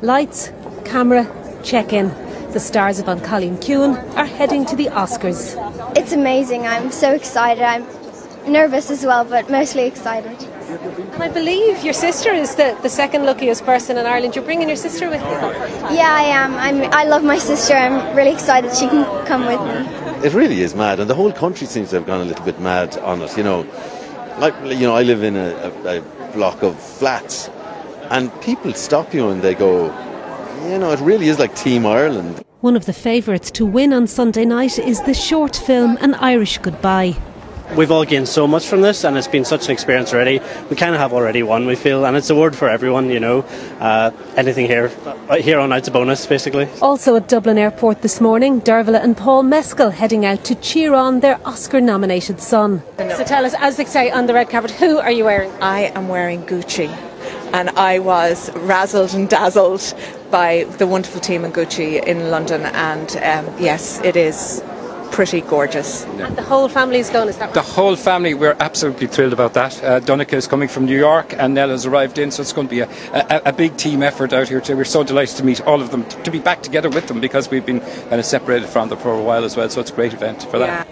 Lights, camera, check-in. The stars of An Cailín Ciúin are heading to the Oscars. It's amazing. I'm so excited. I'm nervous as well, but mostly excited. And I believe your sister is the second luckiest person in Ireland. You're bringing your sister with you? Yeah, I am. I love my sister. I'm really excited she can come with me. It really is mad, and the whole country seems to have gone a little bit mad on it. I live in a block of flats, and people stop you and they go, it really is like Team Ireland. One of the favourites to win on Sunday night is the short film An Irish Goodbye. We've all gained so much from this, and it's been such an experience already. We kind of have already won, we feel, and it's a word for everyone, anything here on out's a bonus, basically. Also at Dublin Airport this morning, Dervla and Paul Mescal heading out to cheer on their Oscar-nominated son. So tell us, as they say on the red carpet, who are you wearing? I am wearing Gucci, and I was razzled and dazzled by the wonderful team in Gucci in London, and yes, it is pretty gorgeous. And the whole family is going, is that right? The whole family, we're absolutely thrilled about that. Donica is coming from New York and Nell has arrived in, so it's going to be a big team effort out here today. We're so delighted to meet all of them, to be back together with them, because we've been kind of separated from them for a while as well, so it's a great event for that.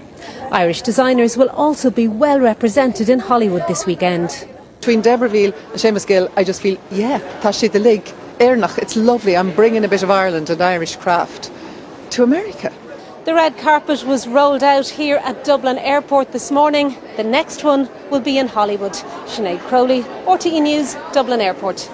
Irish designers will also be well represented in Hollywood this weekend. Between Deborah Veal and Seamus Gill, I just feel, tá sé the lig, Éireannach, it's lovely. I'm bringing a bit of Ireland and Irish craft to America. The red carpet was rolled out here at Dublin Airport this morning. The next one will be in Hollywood. Sinead Crowley, RTE News, Dublin Airport.